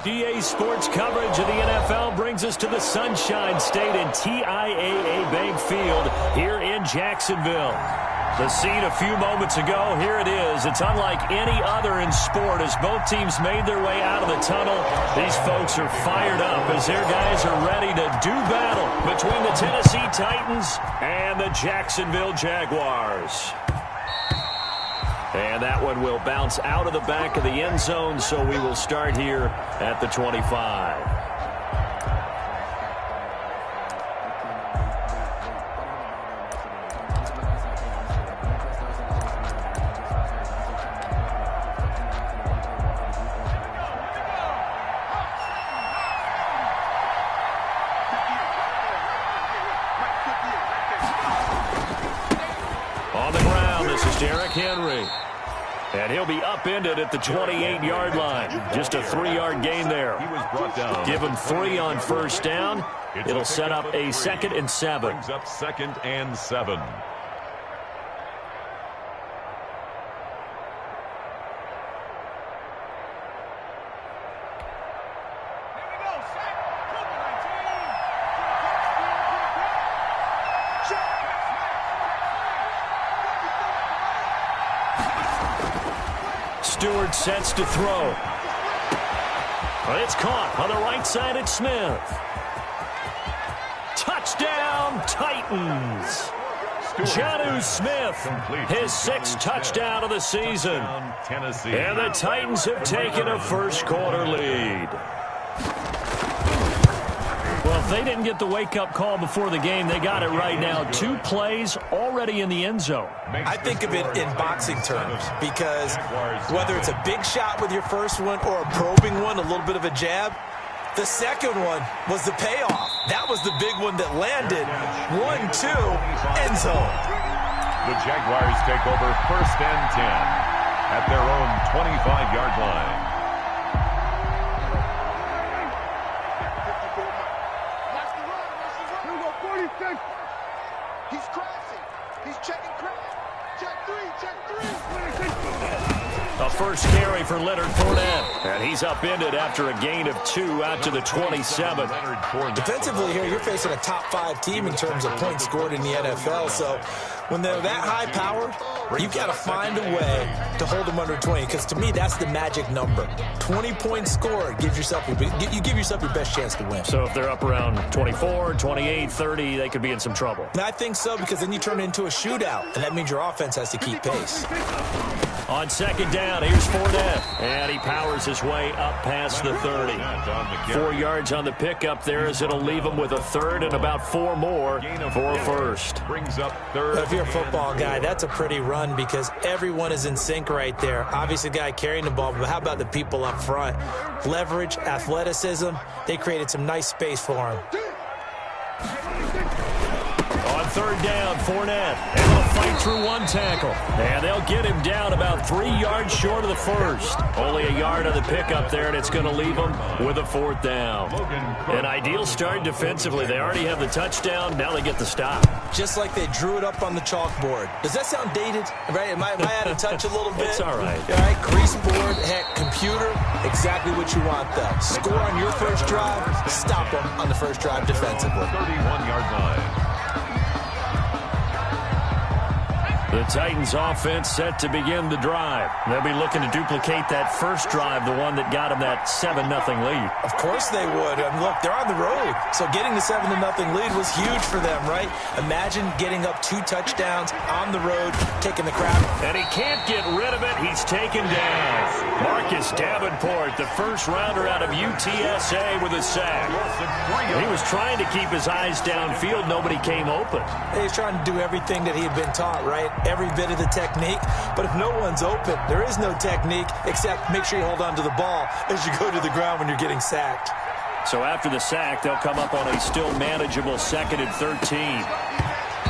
GA Sports coverage of the NFL brings us to the Sunshine State and TIAA Bank Field here in Jacksonville. The scene a few moments ago, here it is. It's unlike any other in sport as both teams made their way out of the tunnel. These folks are fired up as their guys are ready to do battle between the Tennessee Titans and the Jacksonville Jaguars. And that one will bounce out of the back of the end zone, so we will start here at the 25. On the ground, this is Derrick Henry. And he'll be upended at the 28-yard line. Just a 3-yard gain there. He was brought down. Give him 3 on first down. It'll set up a 2nd and 7. Brings up 2nd and 7. Stewart sets to throw. But it's caught on the right side at Smith. Touchdown, Titans. Jonnu Smith, his 6th touchdown of the season. And the Titans have taken a first-quarter lead. Well, if they didn't get the wake-up call before the game, they got it right now. 2 plays already in the end zone. I think of it in boxing terms because whether it's a big shot with your first one or a probing one, a little bit of a jab, the second one was the payoff. That was the big one that landed. 1-2, end zone. The Jaguars take over 1st and 10 at their own 25-yard line. He's crossing. He's checking crack. Check 3, check 3. A first carry for Leonard Fournette. And he's upended after a gain of 2 out to the 27. Defensively here, you're facing a top 5 team in terms of points scored in the NFL. So when they're that high powered, you've got to find a way to hold them under 20. Because to me, that's the magic number. 20 points scored gives yourself you give yourself your best chance to win. So if they're up around 24, 28, 30, they could be in some trouble. And I think so, because then you turn it into a shootout, and that means your offense has to keep pace. On 2nd down, here's Fournette. And he powers his way up past the 30. 4 yards on the pickup there as it'll leave him with a 3rd and about 4 more for a first. Brings up 3rd. If you're a football guy, that's a pretty run because everyone is in sync right there. Obviously, the guy carrying the ball, but how about the people up front? Leverage, athleticism, they created some nice space for him. On 3rd down, Fournette able to fight through 1 tackle. And they'll get him down about 3 yards short of the first. Only a yard on the pickup there, and it's going to leave them with a 4th down. An ideal start defensively. They already have the touchdown. Now they get the stop. Just like they drew it up on the chalkboard. Does that sound dated? Right? Am I out of touch a little bit? It's all right. All right, grease board, heck, computer, exactly what you want, though. Score on your first drive, stop them on the first drive defensively. 31-yard line. The Titans offense set to begin the drive. They'll be looking to duplicate that first drive, the one that got them that 7-0 lead. Of course they would. I mean, look, they're on the road. So getting the 7-0 lead was huge for them, right? Imagine getting up 2 touchdowns on the road, taking the crowd. And he can't get rid of it. He's taken down. Marcus Davenport, the first rounder out of UTSA with a sack. He was trying to keep his eyes downfield. Nobody came open. He's trying to do everything that he had been taught, right? Every bit of the technique. But if no one's open, there is no technique except make sure you hold on to the ball as you go to the ground when you're getting sacked. So after the sack, they'll come up on a still manageable 2nd and 13.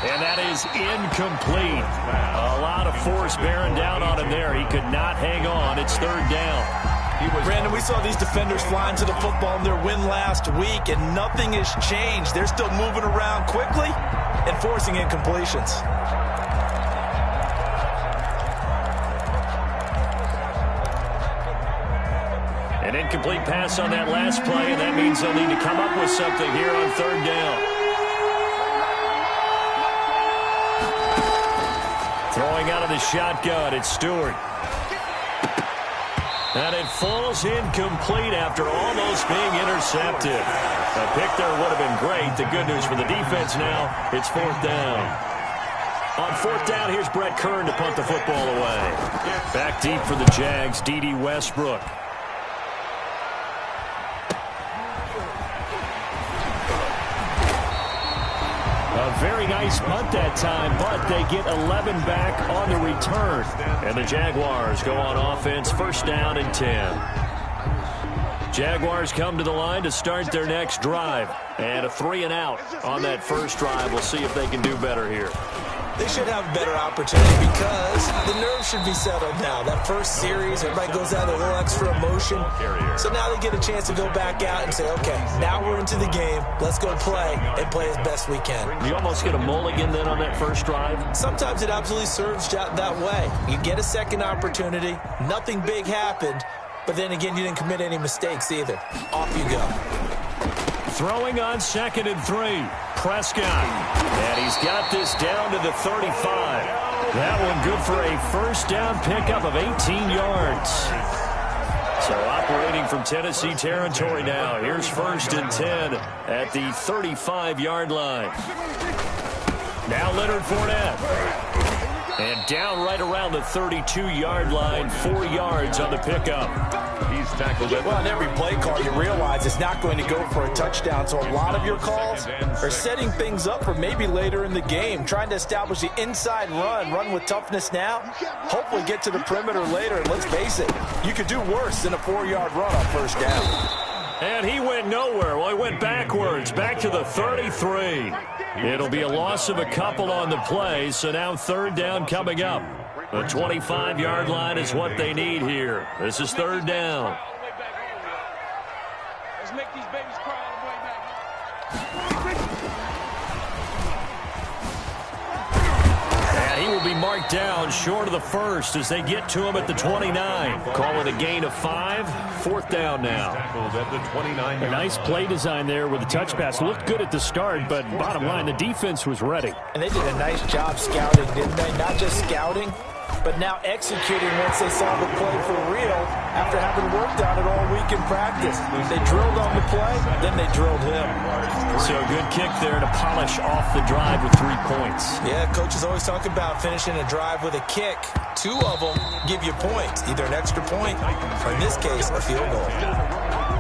And that is incomplete. A lot of force bearing down on him there. He could not hang on. It's 3rd down. Brandon, we saw these defenders flying to the football in their win last week, and nothing has changed. They're still moving around quickly and forcing incompletions. An incomplete pass on that last play, and that means they'll need to come up with something here on third down. Throwing out of the shotgun, it's Stewart. And it falls incomplete after almost being intercepted. A pick there would have been great. The good news for the defense now, it's fourth down. On fourth down, here's Brett Kern to punt the football away. Back deep for the Jags, D.D. Westbrook. A very nice punt that time, but they get 11 back on the return. And the Jaguars go on offense, first down and 10. Jaguars come to the line to start their next drive. And a 3-and-out on that first drive. We'll see if they can do better here. They should have a better opportunity because the nerves should be settled now. That first series, everybody goes out with a little extra emotion. So now they get a chance to go back out and say, okay, now we're into the game. Let's go play and play as best we can. You almost get a mulligan then on that first drive? Sometimes it absolutely serves that way. You get a second opportunity. Nothing big happened. But then again, you didn't commit any mistakes either. Off you go. Throwing on 2nd and 3. Prescott. And he's got this down to the 35. That one good for a first down pickup of 18 yards. So operating from Tennessee territory now. Here's 1st and 10 at the 35-yard line. Now Leonard Fournette. And down right around the 32-yard line, 4 yards on the pickup. He's tackled it. Well, on every play call, you realize it's not going to go for a touchdown. So a lot of your calls are setting things up for maybe later in the game, trying to establish the inside run with toughness now. Hopefully get to the perimeter later. And let's face it, you could do worse than a 4-yard run on first down. And he went nowhere. Well, he went backwards, back to the 33. It'll be a loss of a couple on the play, so now third down coming up. The 25-yard line is what they need here. This is third down. Let's make these babies cry all the way back. And he will be marked down short of the first as they get to him at the 29. Call it a gain of 5. Fourth down now. Tackled at the 29. A nice play design there with the touch pass. Looked good at the start, but bottom line, the defense was ready. And they did a nice job scouting, didn't they? Not just scouting, but now executing once they saw the play for real after having worked on it all week in practice. They drilled on the play, then they drilled him. So a good kick there to polish off the drive with 3 points. Yeah, coaches always talk about finishing a drive with a kick. 2 of them give you points, either an extra point or, in this case, a field goal.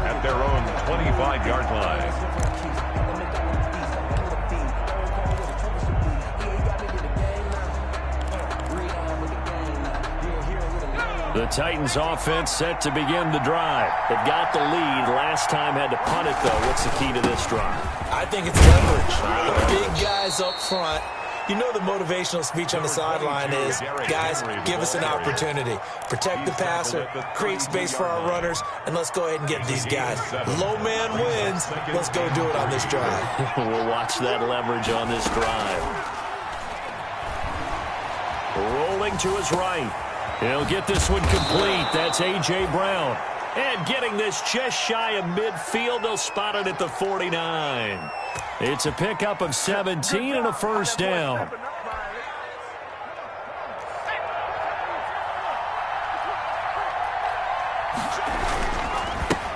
At their own 25-yard line. The Titans offense set to begin the drive. They've got the lead. Last time had to punt it, though. What's the key to this drive? I think it's leverage. The big guys up front. You know the motivational speech on the sideline is, guys, give us an opportunity. Protect the passer, create space for our runners, and let's go ahead and get these guys. Low man wins. Let's go do it on this drive. We'll watch that leverage on this drive. Rolling to his right. He'll get this one complete. That's A.J. Brown. And getting this just shy of midfield. They'll spot it at the 49. It's a pickup of 17 and a first down.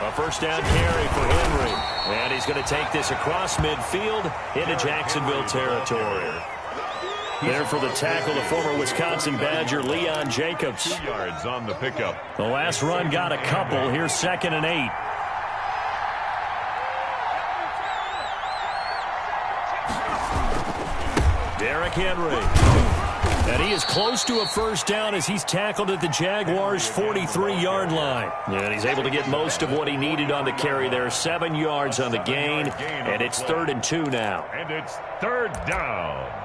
A first down carry for Henry. And he's going to take this across midfield into Jacksonville territory. There for the tackle, the former Wisconsin Badger, Leon Jacobs. 2 yards on the pickup. The last run got a couple. Here's 2nd and 8. Derrick Henry. And he is close to a first down as he's tackled at the Jaguars' 43-yard line. And he's able to get most of what he needed on the carry there. 7 yards on the gain. And it's 3rd and 2 now. And it's third down.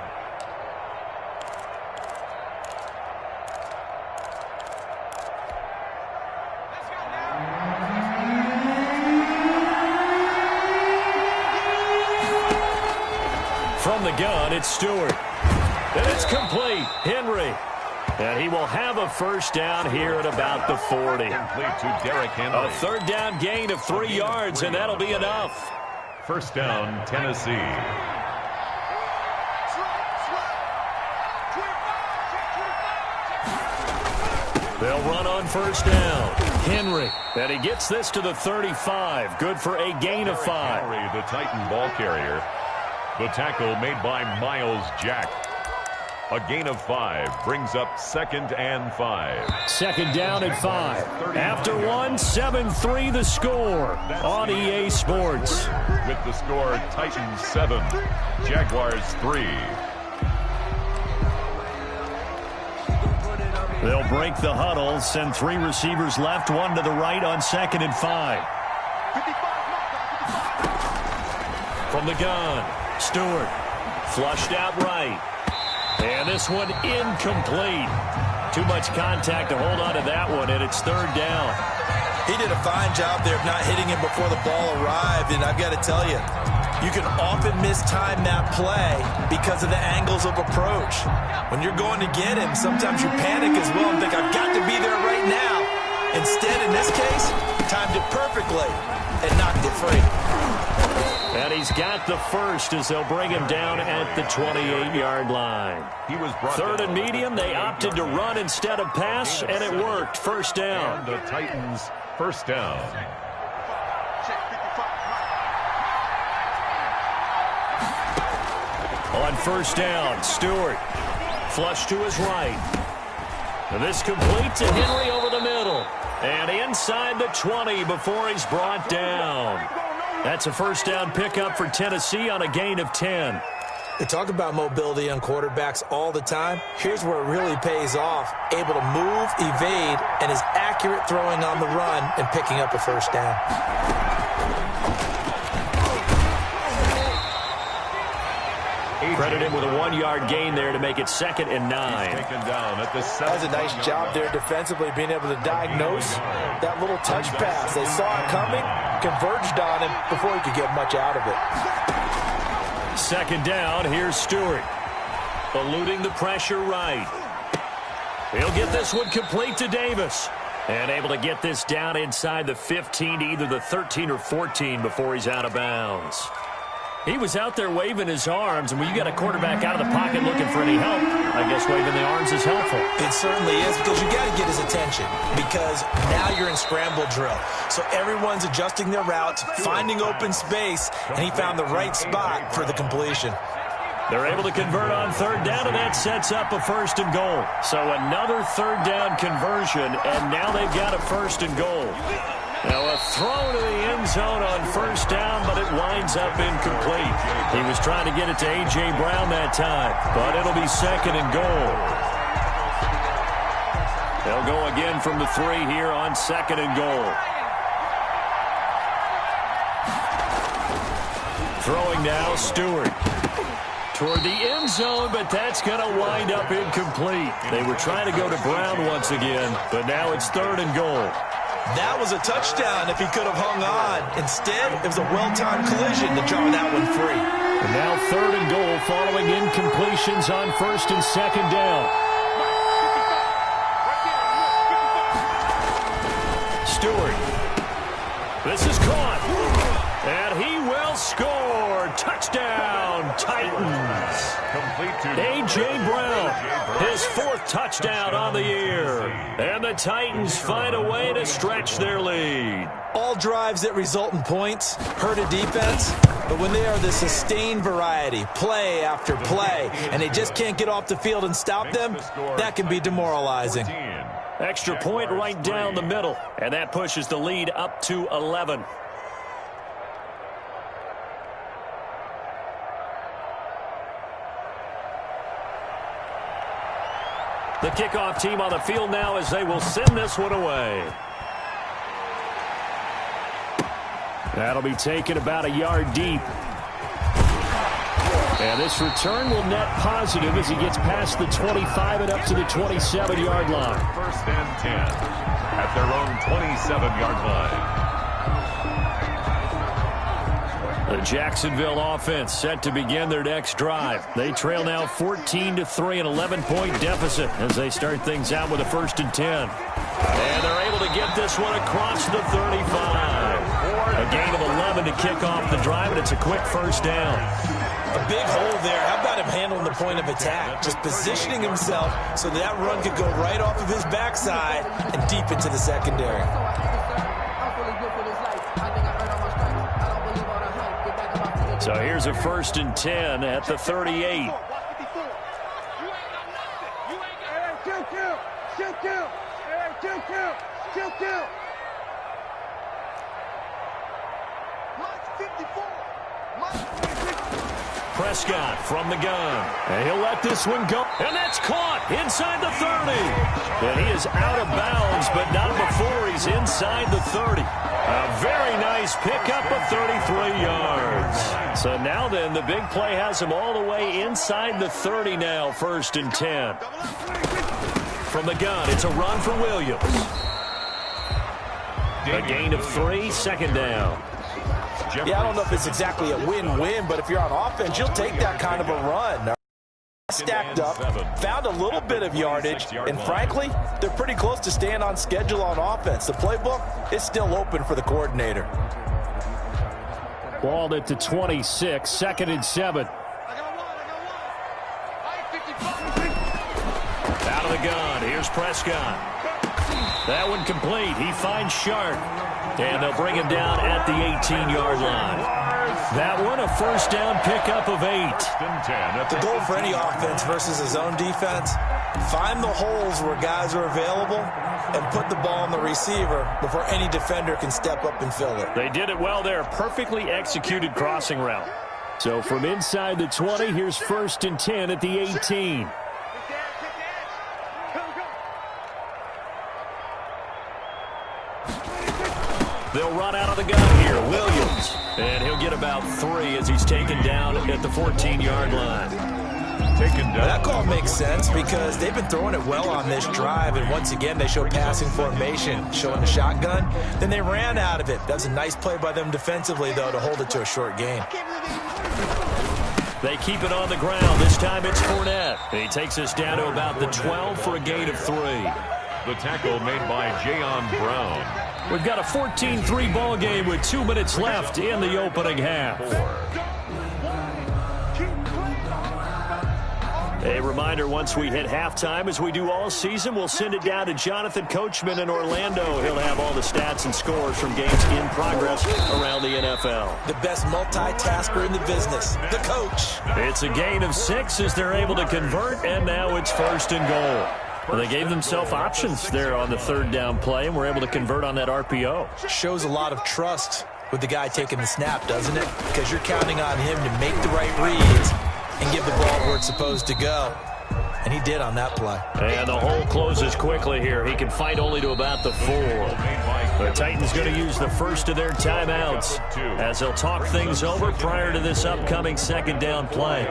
From the gun, it's Stewart. And it's complete. Henry. And he will have a first down here at about the 40. Complete to Derrick Henry. A third down gain of 3 yards, and that'll be enough. First down, Tennessee. They'll run on first down. Henry. And he gets this to the 35. Good for a gain of 5. Henry, the Titan ball carrier. The tackle made by Miles Jack. A gain of 5 brings up 2nd and 5. Second down and 5. After 1, 7-3 the score on EA Sports. With the score, Titans 7, Jaguars 3. They'll break the huddle, send 3 receivers left, 1 to the right on 2nd and 5. From the gun, Stewart flushed out right. And this one incomplete. Too much contact to hold on to that one, and it's 3rd down. He did a fine job there of not hitting him before the ball arrived, and I've got to tell you, you can often mistime that play because of the angles of approach. When you're going to get him, sometimes you panic as well and think, I've got to be there right now. Instead, in this case, timed it perfectly and knocked it free. And he's got the first as they'll bring him down at the 28-yard line. He was brought 3rd and medium. They opted to run instead of pass, and it worked. First down. And the Titans, first down. On first down, Stewart flush to his right. And this complete to Henry over the middle. And inside the 20 before he's brought down. That's a first down pickup for Tennessee on a gain of 10. They talk about mobility on quarterbacks all the time. Here's where it really pays off. Able to move, evade, and is accurate throwing on the run and picking up a first down. Credit him with a 1-yard gain there to make it 2nd and 9. Taken down at the That was a nice job there defensively, being able to diagnose that little touch pass. They saw it coming, converged on him before he could get much out of it. 2nd down, here's Stewart. Eluding the pressure right. He'll get this one complete to Davis. And able to get this down inside the 15 to either the 13 or 14 before he's out of bounds. He was out there waving his arms, and when you got a quarterback out of the pocket looking for any help, I guess waving the arms is helpful. It certainly is, because you got to get his attention, because now you're in scramble drill. So everyone's adjusting their routes, finding open space, and he found the right spot for the completion. They're able to convert on 3rd down, and that sets up a 1st and goal. So another 3rd down conversion, and now they've got a 1st and goal. Now a throw to the end zone on 1st down, but it winds up incomplete. He was trying to get it to A.J. Brown that time, but it'll be 2nd and goal. They'll go again from the 3 here on 2nd and goal. Throwing now, Stewart. Toward the end zone, but that's going to wind up incomplete. They were trying to go to Brown once again, but now it's 3rd and goal. That was a touchdown if he could have hung on. Instead, it was a well-timed collision to draw that one free. And now 3rd and goal following incompletions on 1st and 2nd down. Stewart. This is caught. And he will score. Touchdown, Titans. A.J. Brown, his 4th touchdown on the year. And the Titans find a way to stretch their lead. All drives that result in points hurt a defense, but when they are the sustained variety, play after play, and they just can't get off the field and stop them, that can be demoralizing. Extra point right down the middle, and that pushes the lead up to 11. The kickoff team on the field now as they will send this one away. That'll be taken about a yard deep. And this return will net positive as he gets past the 25 and up to the 27-yard line. 1st and 10 at their own 27-yard line. The The Jacksonville offense set to begin their next drive. They trail now 14-3, an 11-point deficit as they start things out with a 1st and 10. And they're able to get this one across the 35. A gain of 11 to kick off the drive, and it's a quick 1st down. A big hole there. How about him handling the point of attack? Just positioning himself so that run could go right off of his backside and deep into the secondary. So here's a 1st and 10 at the 38. Prescott from the gun. And he'll let this one go. And that's caught inside the 30. And he is out of bounds, but not before he's inside the 30. A very nice pickup of 33 yards. So now then, the big play has him all the way inside the 30 now, 1st and 10. From the gun, it's a run for Williams. A gain of 3, 2nd down. Yeah, I don't know if it's exactly a win-win, but if you're on offense, you'll take that kind of a run. Stacked up, found a little bit of yardage, and frankly, they're pretty close to staying on schedule on offense. The playbook is still open for the coordinator. Balled at the 26, 2nd and 7. Out of the gun, here's Prescott. That one complete. He finds Sharp. And they'll bring him down at the 18-yard line. That one, a 1st down pickup of 8. The goal for any offense versus a zone defense, find the holes where guys are available and put the ball on the receiver before any defender can step up and fill it. They did it well there. Perfectly executed crossing route. So from inside the 20, here's 1st and 10 at the 18. They'll run out of the gun here. Williams. And he'll get about 3 as he's taken down at the 14-yard line. That call makes sense because they've been throwing it well on this drive, and once again they show passing formation, showing the shotgun. Then they ran out of it. That's a nice play by them defensively, though, to hold it to a short gain. They keep it on the ground. This time it's Fournette. He takes us down to about the 12 for a gain of 3. The tackle made by Jayon Brown. We've got a 14-3 ball game with 2 minutes left in the opening half. A reminder, once we hit halftime, as we do all season, we'll send it down to Jonathan Coachman in Orlando. He'll have all the stats and scores from games in progress around the NFL. The best multitasker in the business, the coach. It's a gain of 6 as they're able to convert, and now it's 1st and goal. Well, they gave themselves options there on the 3rd down play, and were able to convert on that RPO. Shows a lot of trust with the guy taking the snap, doesn't it? Because you're counting on him to make the right reads and give the ball where it's supposed to go. And he did on that play. And the hole closes quickly here. He can fight only to about the 4. The Titans going to use the 1st of their timeouts as they'll talk things over prior to this upcoming 2nd down play.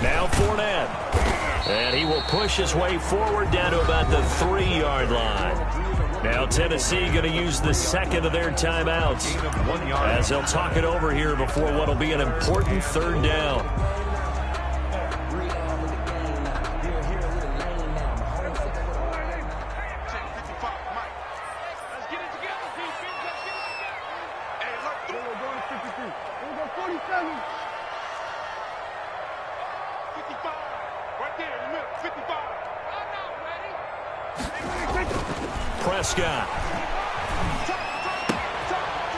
Now Fournette. And he will push his way forward down to about the 3-yard line. Now Tennessee going to use the 2nd of their timeouts as they'll talk it over here before what will be an important 3rd down. Prescott.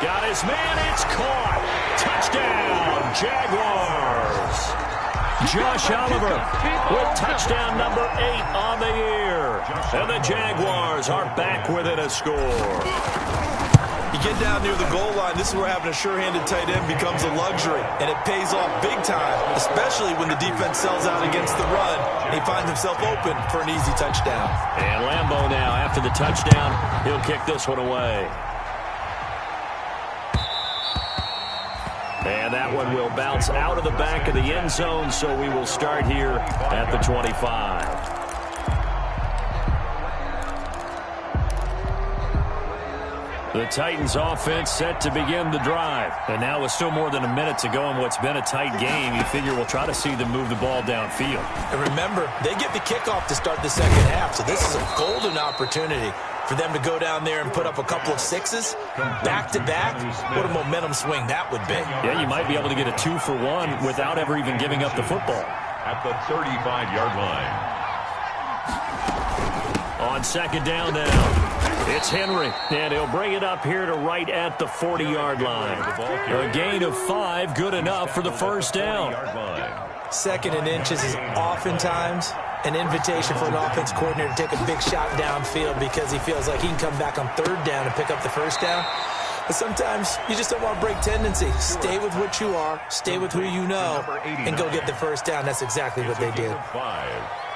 Got his man. It's caught. Touchdown, Jaguars. Josh Oliver with touchdown number 8 on the year. And the Jaguars are back within a score. You get down near the goal line, this is where having a sure-handed tight end becomes a luxury, and it pays off big time, especially when the defense sells out against the run, and he finds himself open for an easy touchdown. And Lambeau now, after the touchdown, he'll kick this one away. And that one will bounce out of the back of the end zone, so we will start here at the 25. The Titans offense set to begin the drive. And now with still more than a minute to go in what's been a tight game, you figure we'll try to see them move the ball downfield. And remember, they get the kickoff to start the second half, so this is a golden opportunity for them to go down there and put up a couple of sixes back-to-back. What a momentum swing that would be. Yeah, you might be able to get a 2-for-1 without ever even giving up the football. At the 35-yard line. On second down now, it's Henry, and he'll bring it up here to right at the 40-yard line. A gain of 5, good enough for the first down. Second and inches is oftentimes an invitation for an offense coordinator to take a big shot downfield because he feels like he can come back on third down and pick up the first down. But sometimes you just don't want to break tendency. Stay with what you are, stay with who you know, and go get the first down. That's exactly what they did.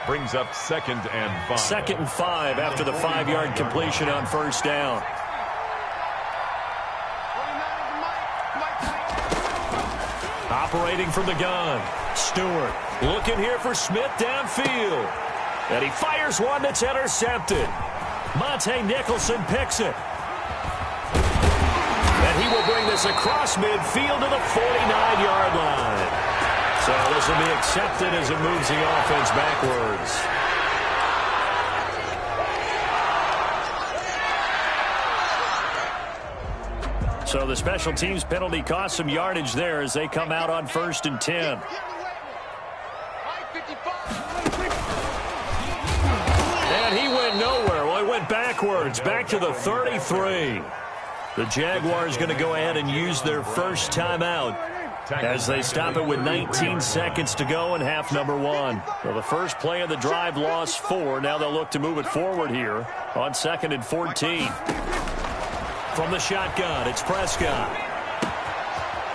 Brings up 2nd and 5. 2nd and 5 after the 5-yard completion on first down. Operating from the gun, Stewart looking here for Smith downfield. And he fires one that's intercepted. Monte Nicholson picks it. And he will bring this across midfield to the 49-yard line. So this will be accepted as it moves the offense backwards. So the special teams penalty cost some yardage there as they come out on 1st and 10. And he went nowhere. Well, he went backwards, back to the 33. The Jaguars going to go ahead and use their first timeout as they stop it with 19 seconds to go in half number 1. Well, the first play of the drive lost 4. Now they'll look to move it forward here on 2nd and 14. From the shotgun, it's Prescott.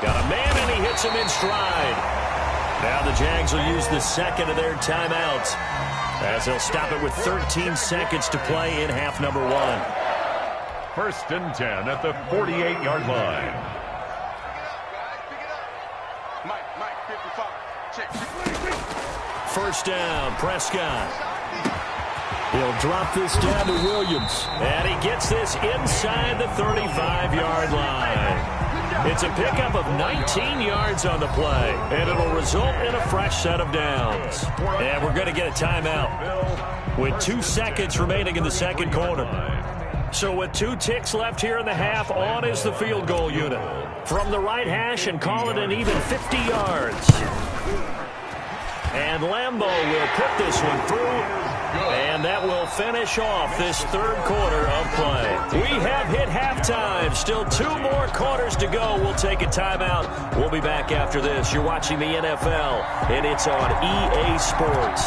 Got a man, and he hits him in stride. Now the Jags will use the second of their timeouts as they'll stop it with 13 seconds to play in half number 1. 1st and 10 at the 48-yard line. First down, Prescott. He'll drop this down to Williams. And he gets this inside the 35-yard line. It's a pickup of 19 yards on the play. And it'll result in a fresh set of downs. And we're going to get a timeout with 2 seconds remaining in the second quarter. So with 2 ticks left here in the half, on is the field goal unit. From the right hash and call it an even 50 yards. And Lambeau will put this one through, and that will finish off this third quarter of play. We have hit halftime. Still 2 more quarters to go. We'll take a timeout. We'll be back after this. You're watching the NFL, and it's on EA Sports.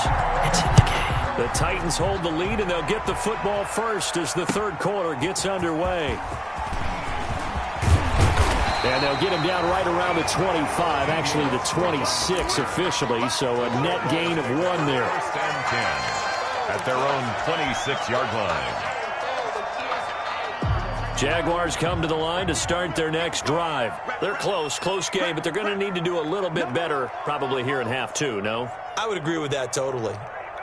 It's in the game. The Titans hold the lead, and they'll get the football first as the third quarter gets underway. And they'll get him down right around the 25, actually the 26 officially, so a net gain of 1 there. 1st and 10 at their own 26-yard line. Jaguars come to the line to start their next drive. They're close game, but they're going to need to do a little bit better probably here in half 2, no? I would agree with that totally.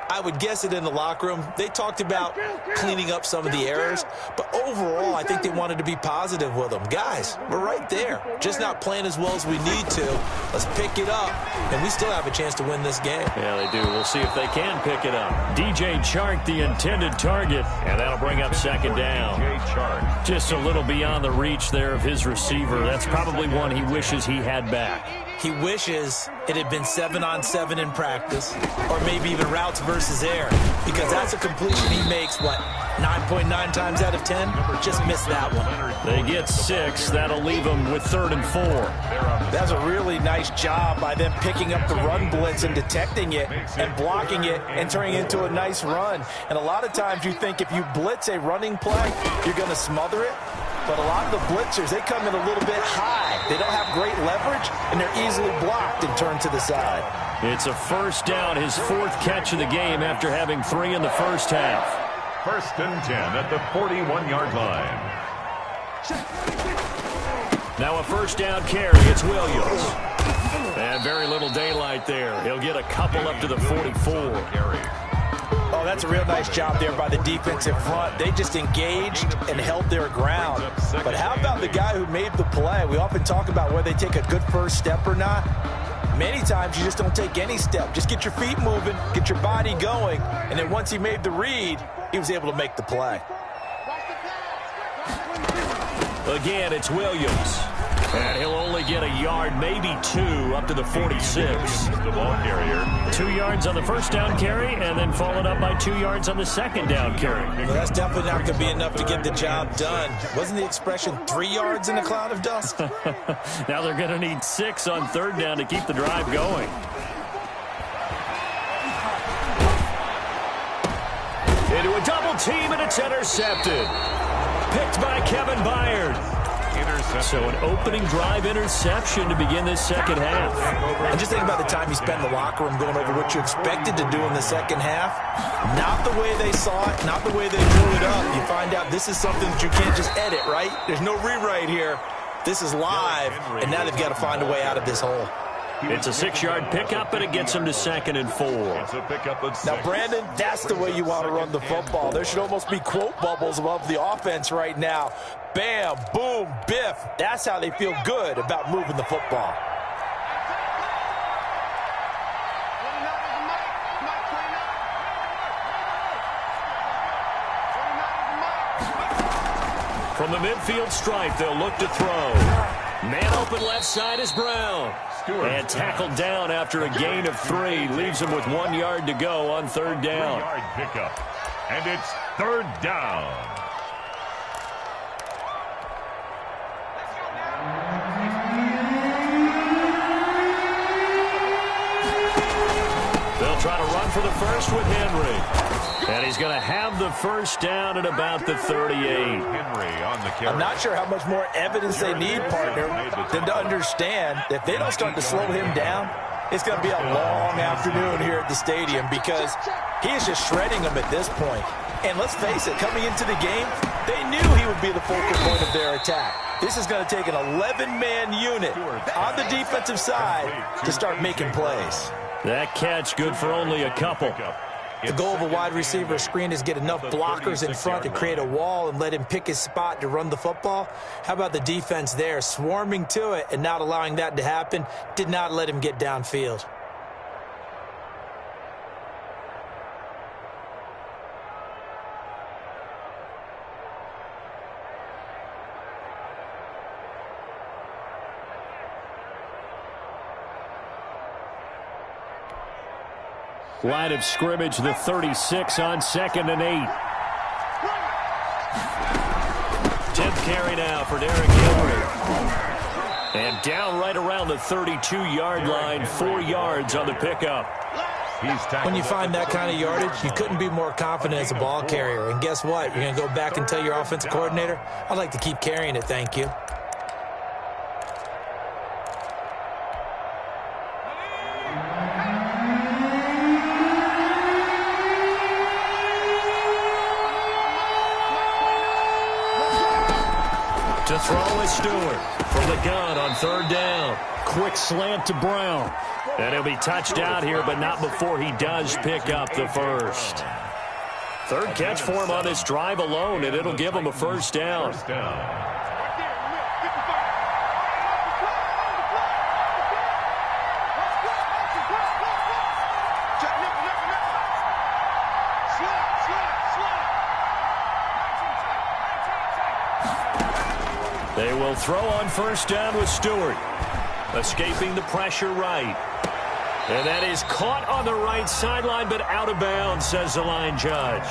I would guess it in the locker room. They talked about cleaning up some of the errors, but overall, I think they wanted to be positive with them. Guys, we're right there. Just not playing as well as we need to. Let's pick it up, and we still have a chance to win this game. Yeah, they do. We'll see if they can pick it up. DJ Chark, the intended target, and that'll bring up second down. DJ Chark. Just a little beyond the reach there of his receiver. That's probably one he wishes he had back. He wishes it had been 7-on-7 in practice, or maybe even routes versus air, because that's a completion he makes, 9.9 times out of 10? Just missed that one. They get 6. That'll leave them with 3rd and 4. That's a really nice job by them picking up the run blitz and detecting it and blocking it and turning it into a nice run. And a lot of times you think if you blitz a running play, you're going to smother it. But a lot of the blitzers, they come in a little bit high. They don't have great leverage, and they're easily blocked and turned to the side. It's a first down, his 4th catch of the game after having 3 in the first half. 1st and 10 at the 41-yard line. Now a first down carry. It's Williams. And very little daylight there. He'll get a couple up to the 44. Oh, that's a real nice job there by the defensive front. They just engaged and held their ground. But how about the guy who made the play? We often talk about whether they take a good first step or not. Many times you just don't take any step. Just get your feet moving, get your body going, and then once he made the read, he was able to make the play. Again, it's Williams. And he'll only get a yard, maybe 2, up to the 46. The ball carrier. 2 yards on the first down carry, and then followed up by 2 yards on the second down carry. Well, that's definitely not going to be enough to get the job done. Wasn't the expression 3 yards in a cloud of dust? Now they're going to need 6 on third down to keep the drive going. Into a double team, and it's intercepted. Picked by Kevin Byard. So an opening drive interception to begin this second half. And just think about the time you spent in the locker room going over what you expected to do in the second half. Not the way they saw it, not the way they drew it up. You find out this is something that you can't just edit, right? There's no rewrite here. This is live, and now they've got to find a way out of this hole. It's a 6-yard pickup, and it gets them to 2nd and 4. It's a pickup at 6. Now, Brandon, that's the way you want to run the football. There should almost be quote bubbles above the offense right now. Bam, boom, biff. That's how they feel good about moving the football. From the midfield stripe, they'll look to throw. Man open left side is Brown. And tackled down after a gain of 3. Leaves him with 1 yard to go on third down. 3-yard pickup. And it's third down. They'll try to run for the first with Henry. And he's going to have the first down at about the 38. Henry on the carry. I'm not sure how much more evidence they need, partner, than to understand that if they don't start to slow him down, it's going to be a long afternoon here at the stadium because he is just shredding them at this point. And let's face it, coming into the game, they knew he would be the focal point of their attack. This is going to take an 11-man unit on the defensive side to start making plays. That catch good for only a couple. The goal of a wide receiver screen is get enough blockers in front to create a wall and let him pick his spot to run the football. How about the defense there, swarming to it and not allowing that to happen? Did not let him get downfield. Line of scrimmage, the 36 on 2nd and 8. 10th carry now for Derrick Henry. And down right around the 32-yard line, 4 yards on the pickup. When you find that kind of yardage, you couldn't be more confident as a ball carrier. And guess what? You're going to go back and tell your offensive coordinator, I'd like to keep carrying it, thank you. To throw is Stewart from the gun on third down. Quick slant to Brown. And he'll be touched out here, but not before he does pick up the first. Third catch for him on this drive alone, and it'll give him a first down. They will throw on first down with Stewart. Escaping the pressure right. And that is caught on the right sideline, but out of bounds, says the line judge.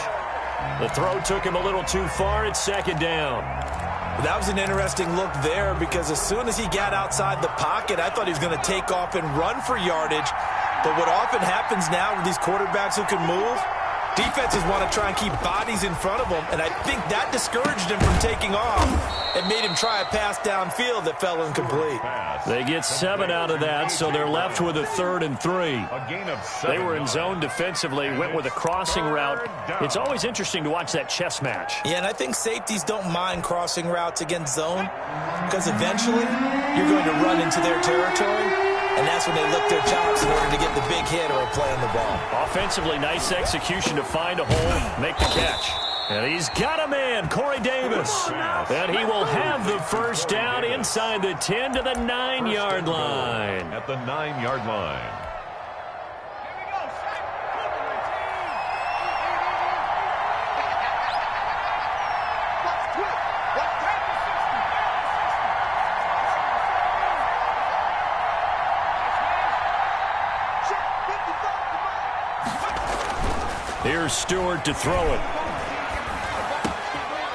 The throw took him a little too far. It's second down. That was an interesting look there because as soon as he got outside the pocket, I thought he was going to take off and run for yardage. But what often happens now with these quarterbacks who can move, defenses want to try and keep bodies in front of them, and I think that discouraged him from taking off and made him try a pass downfield that fell incomplete. They get 7 out of that, so they're left with a 3rd and 3. They were in zone defensively, went with a crossing route. It's always interesting to watch that chess match. Yeah, and I think safeties don't mind crossing routes against zone because eventually you're going to run into their territory. and that's when they lick their chops in order to get the big hit or a play on the ball. Offensively, nice execution to find a hole, make the catch. And he's got a man, Corey Davis. And he will have the first down inside the 10 to the 9-yard line. At the 9-yard line. Here's Stewart to throw it.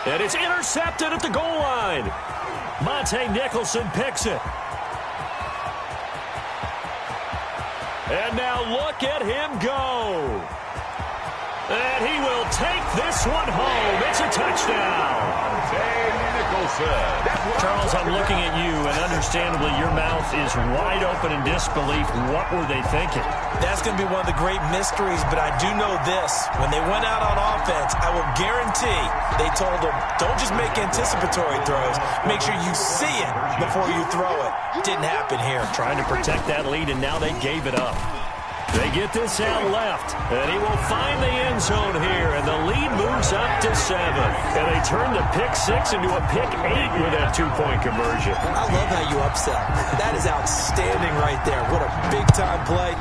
And it's intercepted at the goal line. Monte Nicholson picks it. And now look at him go. And he will take this one home. It's a touchdown. Monte Nicholson. Charles, I'm looking at you, and understandably your mouth is wide open in disbelief. What were they thinking? That's going to be one of the great mysteries, but I do know this. When they went out on offense, I will guarantee they told them, don't just make anticipatory throws. Make sure you see it before you throw it. Didn't happen here. Trying to protect that lead, and now they gave it up. They get this out left, and he will find the end zone here, and the lead moves up to 7. And they turn the pick 6 into a pick 8 with that two-point conversion. I love how you upsell. That is outstanding right there. What a big-time play.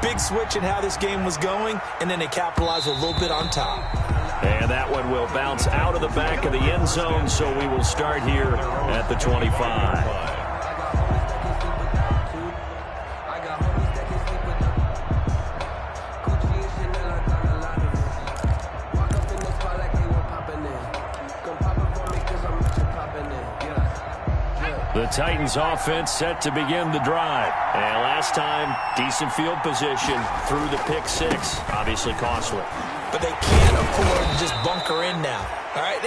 Big switch in how this game was going, and then they capitalized a little bit on top. And that one will bounce out of the back of the end zone, so we will start here at the 25. The Titans offense set to begin the drive. And last time, decent field position through the pick 6. Obviously costly. But they can't afford to just bunker in now. All right,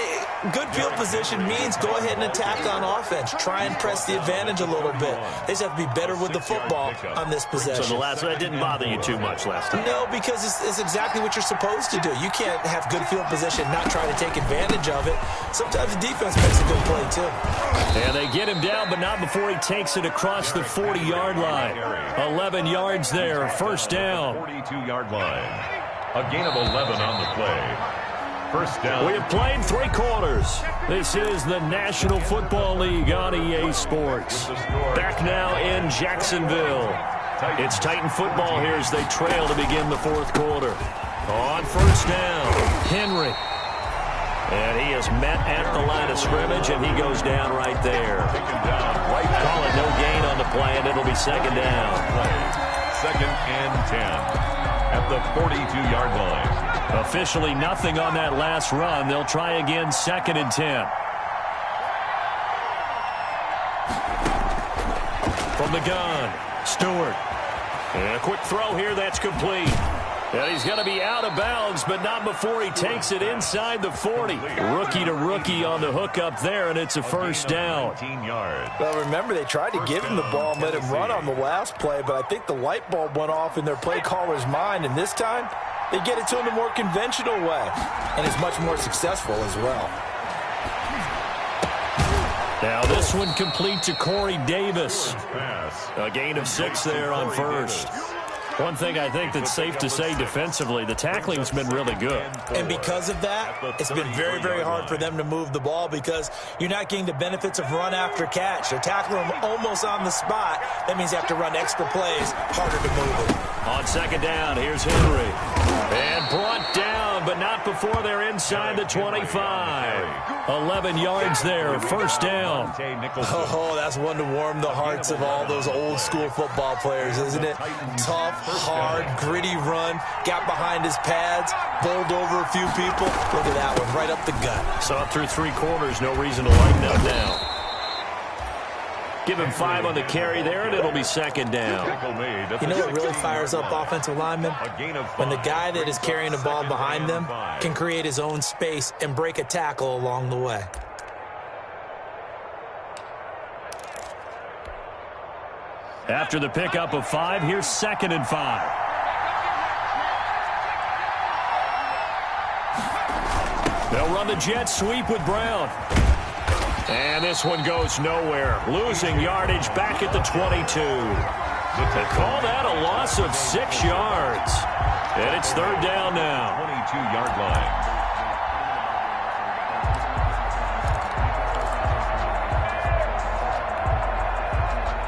good field position means go ahead and attack on offense. Try and press the advantage a little bit. They just have to be better with the football on this possession. So the last one didn't bother you too much last time? No, because it's exactly what you're supposed to do. You can't have good field position, not try to take advantage of it. Sometimes the defense makes a good play, too. And they get him down, but not before he takes it across the 40-yard line. 11 yards there, first down. 42-yard line. A gain of 11 on the play. First down. We have played 3 quarters. This is the National Football League on EA Sports. Back now in Jacksonville. It's Titan football here as they trail to begin the 4th quarter. On first down, Henry. And he is met at the line of scrimmage, and he goes down right there. Call it no gain on the play, and it'll be second down. Second and 10 at the 42-yard line. Officially nothing on that last run. They'll try again, second and 10. From the gun, Stewart. And a quick throw here, that's complete. And he's going to be out of bounds, but not before he takes it inside the 40. Rookie to rookie on the hook up there, and it's a first down. Well, remember, they tried to give him the ball and let him run on the last play, but I think the light bulb went off in their play caller's mind, and this time they get it to him the more conventional way, and it's much more successful as well. Now this one complete to Corey Davis. A gain of 6 there on first. One thing I think that's safe to say defensively, the tackling's been really good. And because of that, it's been very, very hard for them to move the ball because you're not getting the benefits of run after catch. They're tackling them almost on the spot. That means you have to run extra plays, harder to move it. On second down, here's Henry. And brought down, but not before they're inside the 25. 11 yards there, first down. Oh, that's one to warm the hearts of all those old school football players, isn't it? Tough, hard, gritty run, got behind his pads, bowled over a few people. Look at that one, right up the gut. Saw it through 3 quarters, no reason to lighten up now. Give him 5 on the carry there, and it'll be second down. You know what really fires up offensive linemen? When the guy that is carrying the ball behind them can create his own space and break a tackle along the way. After the pickup of 5, here's second and 5. They'll run the jet sweep with Brown. And this one goes nowhere. Losing yardage back at the 22. They call that a loss of 6 yards. And it's third down now. 22-yard line.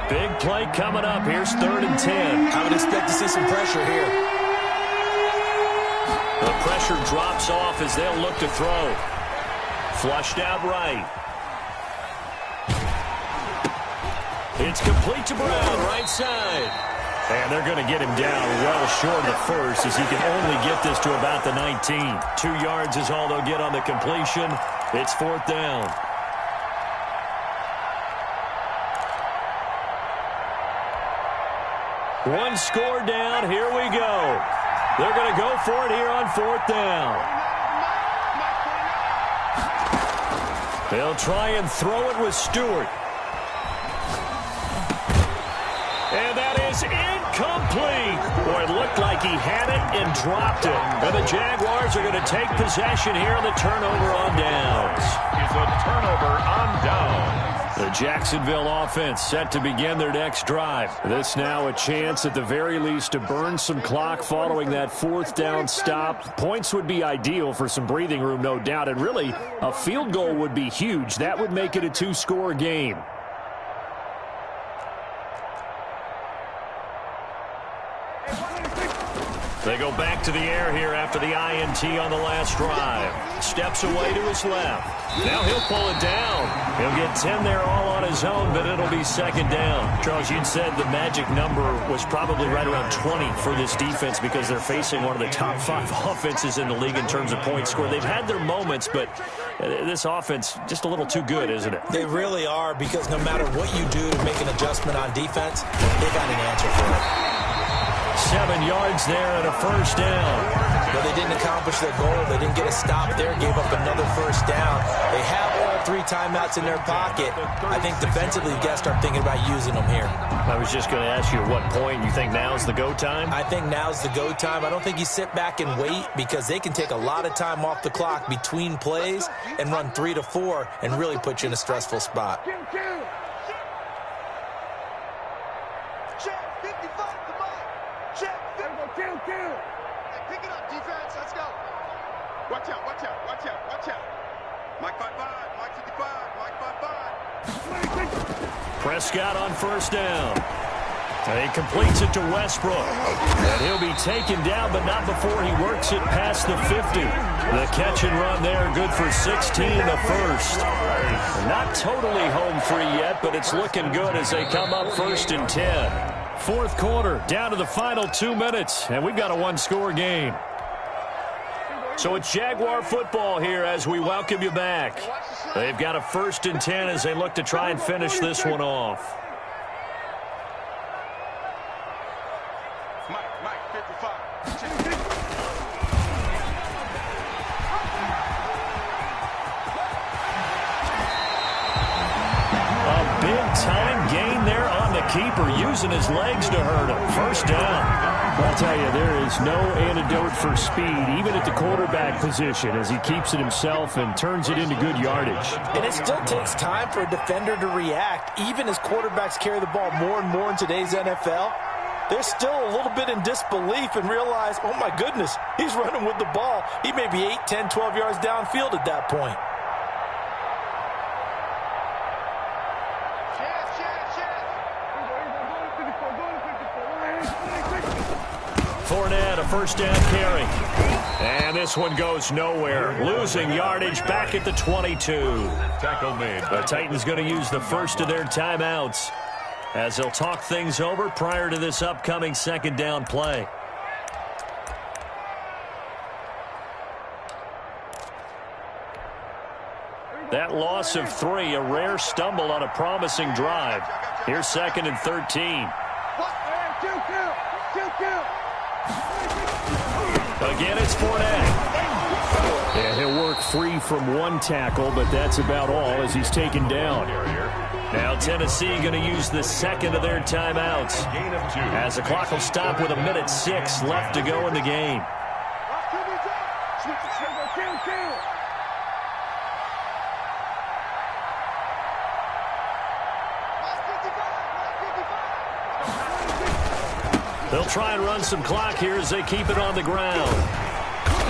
Big play coming up. Here's 3rd and 10. I would expect to see some pressure here. The pressure drops off as they'll look to throw. Flushed out right. It's complete to Brown, right side. And they're going to get him down well short of the first, as he can only get this to about the 19. 2 yards is all they'll get on the completion. It's 4th down. One score down. Here we go. They're going to go for it here on 4th down. They'll try and throw it with Stewart. And that is incomplete. Boy, it looked like he had it and dropped it. And the Jaguars are going to take possession here on the turnover on downs. It's a turnover on downs. The Jacksonville offense set to begin their next drive. This now a chance at the very least to burn some clock following that 4th down stop. Points would be ideal for some breathing room, no doubt. And really, a field goal would be huge. That would make it a 2-score game. They go back to the air here after the INT on the last drive. Steps away to his left. Now he'll pull it down. He'll get 10 there all on his own, but it'll be 2nd down. Charles, you'd said the magic number was probably right around 20 for this defense because they're facing one of the top 5 offenses in the league in terms of points scored. They've had their moments, but this offense just a little too good, isn't it? They really are, because no matter what you do to make an adjustment on defense, they got an answer for it. 7 yards there and a 1st down. But they didn't accomplish their goal. They didn't get a stop there, gave up another 1st down. They have all 3 timeouts in their pocket. I think defensively, you got to start thinking about using them here. I was just going to ask you at what point you think now's the go time? I think now's the go time. I don't think you sit back and wait, because they can take a lot of time off the clock between plays and run 3 to 4 and really put you in a stressful spot. Pick it up, defense. Let's go. Watch out, watch out, watch out, watch out. Mike 5-5, Mike 55, Mike 5-5. Prescott on 1st down. And he completes it to Westbrook. And he'll be taken down, but not before he works it past the 50. The catch and run there, good for 16 and a 1st. Not totally home free yet, but it's looking good as they come up 1st and 10. 4th quarter, down to the final 2 minutes, and we've got a 1-score game. So it's Jaguar football here as we welcome you back. They've got a 1st and 10 as they look to try and finish this one off. Mike 55. A big-time gain there on the keeper, using his legs to hurt him. 1st down. I'll tell you, there is no antidote for speed, even at the quarterback position, as he keeps it himself and turns it into good yardage. And it still takes time for a defender to react. Even as quarterbacks carry the ball more and more in today's NFL, they're still a little bit in disbelief and realize, oh my goodness, he's running with the ball. He may be 8, 10, 12 yards downfield at that point. Fournette, a 1st down carry. And this one goes nowhere. Losing yardage back at the 22. Tackle made. The Titans going to use the first of their timeouts as they'll talk things over prior to this upcoming 2nd down play. That loss of 3, a rare stumble on a promising drive. Here's 2nd and 13. Again, it's Fournette. And he'll work free from 1 tackle, but that's about all as he's taken down. Now Tennessee going to use the 2nd of their timeouts as the clock will stop with 1:06 left to go in the game. They'll try and run some clock here as they keep it on the ground.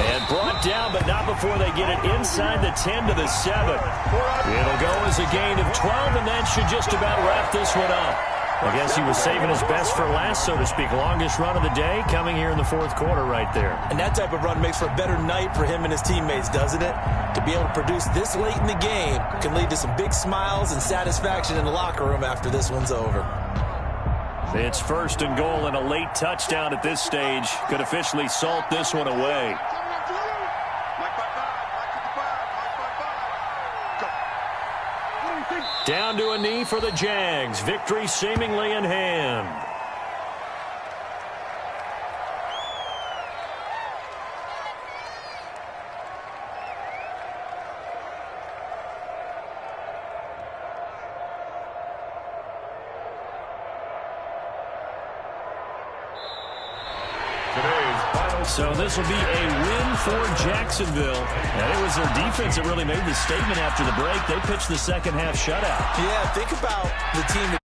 And brought down, but not before they get it inside the 10 to the 7. It'll go as a gain of 12, and that should just about wrap this one up. I guess he was saving his best for last, so to speak. Longest run of the day coming here in the fourth quarter right there. And that type of run makes for a better night for him and his teammates, doesn't it? To be able to produce this late in the game can lead to some big smiles and satisfaction in the locker room after this one's over. It's first and goal, and a late touchdown at this stage could officially salt this one away. Down to a knee for the Jags. Victory seemingly in hand. So this will be a win for Jacksonville. And it was their defense that really made the statement after the break. They pitched the second half shutout. Yeah, think about the team